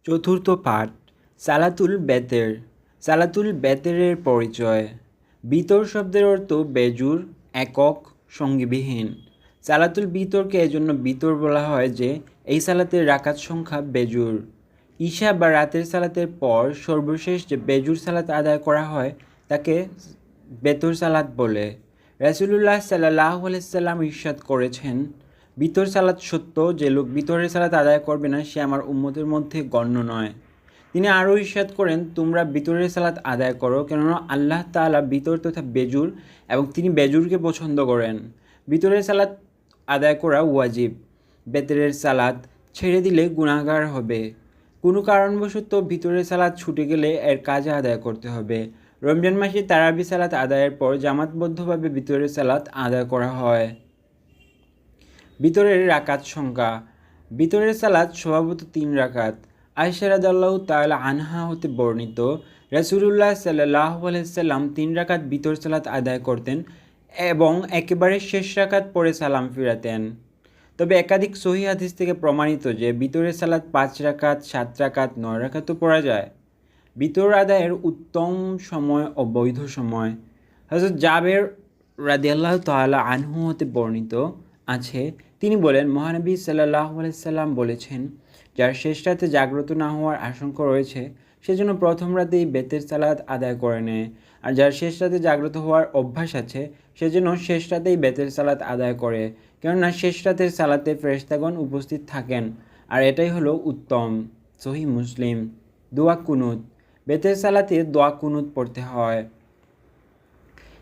চতুর্থ পাঠ সালাতুল বেতের। সালাতুল বেতেরের পরিচয়। বিতর শব্দের অর্থ বেজুর, একক, সঙ্গীবিহীন। সালাতুল বিতরকে এজন্য বিতর বলা হয় যে এই সালাতের রাকাত সংখ্যা বেজুর। ঈশা বা রাতের সালাতের পর সর্বশেষ যে বেজুর সালাত আদায় করা হয় তাকে বেতর সালাত বলে। রাসূলুল্লাহ সাল্লাল্লাহু আলাইহি সাল্লাম ইরশাদ করেছেন, বিতর সালাত সত্য, যে লোক বিতরের সালাত আদায় করবে না সে আমার উম্মতের মধ্যে গণ্য নয়। তিনি আরও ইরশাদ করেন, তোমরা বিতরের সালাত আদায় করো, কেননা আল্লাহ তাআলা বিতর তথা বেজুর এবং তিনি বেজুরকে পছন্দ করেন। বিতরের সালাত আদায় করা ওয়াজিব। বেতরের সালাত ছেড়ে দিলে গুনাহগার হবে। কোনো কারণবশত ভিতরের সালাত ছুটে গেলে এর কাজা আদায় করতে হবে। রমজান মাসে তারাবি সালাত আদায়ের পর জামাতবদ্ধভাবে ভিতরের সালাত আদায় করা হয়। ভিতরের রাকাত সংখ্যা। ভিতরের সালাত স্বভাবত 3 রাকাত। আয়েশা রাদিয়াল্লাহু তাআলা আনহা হতে বর্ণিত, রাসূলুল্লাহ সাল্লাল্লাহু আলাইহি সাল্লাম 3 রাকাত ভিতর সালাত আদায় করতেন এবং একেবারে শেষ রাকাত পরে সালাম ফিরাতেন। তবে একাধিক সহিহ হাদিস থেকে প্রমাণিত যে ভিতরের সালাত 5 রাকাত, 7 রাকাত, 9 রাকাতও পড়া যায়। ভিতর আদায়ের উত্তম সময় ও বৈধ সময়। হযরত জাবের রাদিয়াল্লাহু তাআলা আনহু হতে বর্ণিত আছে, তিনি বলেন, মহানবী সাল্লাল্লাহু আলাইহি সাল্লাম বলেছেন, যার শেষ রাতে জাগ্রত না হওয়ার আশঙ্কা রয়েছে সেজন্য প্রথম রাতেই বেতের সালাত আদায় করে নেয়, আর যার শেষ রাতে জাগ্রত হওয়ার অভ্যাস আছে সেজন্য শেষ রাতেই বেতের সালাত আদায় করে, কেননা শেষ রাতের সালাতে ফেরেশতাগণ উপস্থিত থাকেন আর এটাই হলো উত্তম। সহিহ মুসলিম। দোয়া কুনুত। বেতের সালাতে দোয়া কুনুত পড়তে হয়।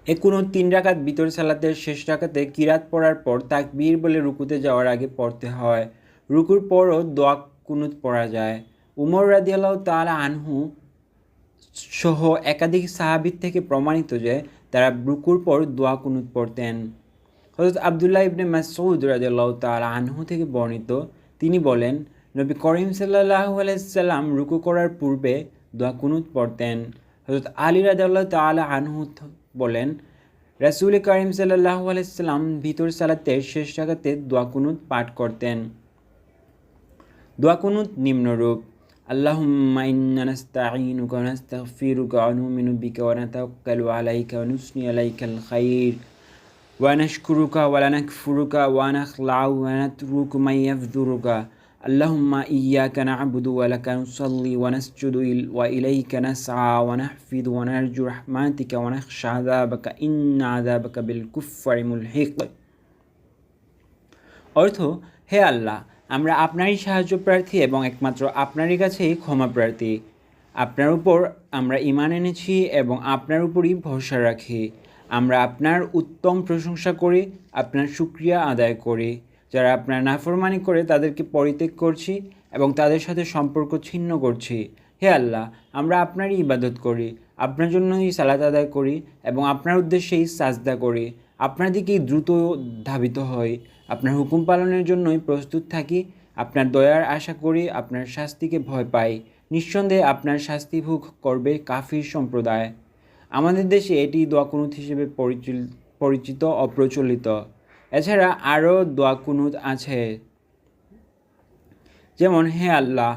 এ কুনুত 3 রাকাত ভিতর সালাতের শেষ রাকাতে কিরাত পড়ার পর তাকবীর বলে রুকুতে যাওয়ার আগে পড়তে হয়। রুকুর পরও দোয়া কুনুত পড়া যায়। উমর রাদিয়াল্লাহু তাআলা আনহু সহ একাধিক সাহাবীর থেকে প্রমাণিত যে তারা রুকুর পর দোয়া কুনুত পড়তেন। হযরত আব্দুল্লাহ ইবনে মাসউদ রাদিয়াল্লাহু তাআলা আনহু থেকে বর্ণিত, তিনি বলেন, নবী করিম সাল্লাল্লাহু আলাইহি সাল্লাম রুকু করার পূর্বে দোয়া কুনুত পড়তেন। হযরত আলী রাদিয়াল্লাহু তাআলা আনহু বলেন, রাসূল করিম সাল্লাল্লাহু আলাইহি সাল্লাম ভিতর সালাতের শেষ রাকাতে দোয়া কুনুত পাঠ করতেন। দোয়া কুনুত নিম্নরূপ: আল্লাহুম্মা ইন্না নাস্তাঈনুকা ওয়া নাস্তাগফিরুকা ওয়া নু'মিনু বিকা ওয়া নাতাওয়াক্কালু আলাইকা ওয়া নুসনি আলাইকাল খায়র ওয়া নাশকুরুকা ওয়া লা নাকফুরুকা ওয়া নাখলাউ ওয়া নাতরুকু মান ইয়াফযুরুকা। আল্লাহুম্মা ইয়্যাকা না'বুদু ওয়া লাকা নুসাল্লি ওয়া নাসজুদু ওয়া ইলাইকা নাসআ ওয়া নাহফিযু ওয়া নারজু রাহমাতিকা ওয়া নাখশা আযাবাকা ইন্না আযাবাকা বিল কুফফারি মুলহিক। অর্থ: হে আল্লাহ, আমরা আপনারই সাহায্য প্রার্থী এবং একমাত্র আপনারই কাছেই ক্ষমা প্রার্থী। আপনার উপর আমরা ঈমান এনেছি এবং আপনার উপরই ভরসা রাখি। আমরা আপনার উত্তম প্রশংসা করি, আপনার শুকরিয়া আদায় করি। যারা আপনার নাফরমানি করে তাদেরকে পরিত্যাগ করছি এবং তাদের সাথে সম্পর্ক ছিন্ন করছি। হে আল্লাহ, আমরা আপনারই ইবাদত করি, আপনার জন্যই সালাত আদায় করি এবং আপনার উদ্দেশ্যেই সাজদা করি। আপনার দিকেই দ্রুত ধাবিত হই, আপনার হুকুম পালনের জন্যই প্রস্তুত থাকি। আপনার দয়ার আশা করি, আপনার শাস্তিকে ভয় পাই। নিঃসন্দেহে আপনার শাস্তি ভোগ করবে কাফির সম্প্রদায়। আমাদের দেশে এটি দোয়া কুনুত হিসেবে পরিচিত ও প্রচলিত। এছাড়া আরও দোয়া কুনুত আছে, যেমন: হে আল্লাহ,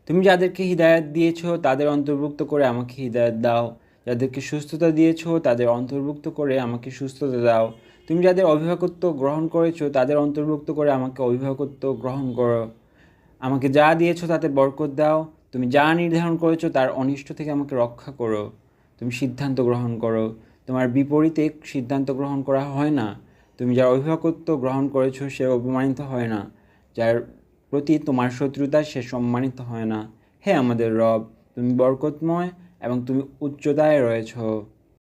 তুমি যাদেরকে হিদায়াত দিয়েছ তাদের অন্তর্ভুক্ত করে আমাকে হিদায়াত দাও। যাদেরকে সুস্থতা দিয়েছ তাদের অন্তর্ভুক্ত করে আমাকে সুস্থতা দাও। তুমি যাদের অভিভাবকত্ব গ্রহণ করেছ তাদের অন্তর্ভুক্ত করে আমাকে অভিভাবকত্ব গ্রহণ করো। আমাকে যা দিয়েছ তাতে বরকত দাও। তুমি যা নির্ধারণ করেছ তার অনিষ্ট থেকে আমাকে রক্ষা করো। তুমি সিদ্ধান্ত গ্রহণ করো, তোমার বিপরীতে সিদ্ধান্ত গ্রহণ করা হয় না। তুমি যার অভিভাবকত্ব গ্রহণ করেছ সে অপমানিত হয় না, যার প্রতি তোমার শত্রুতা সে সম্মানিত হয় না। হে আমাদের রব, তুমি বরকতময় এবং তুমি উচ্চতায় রয়েছ।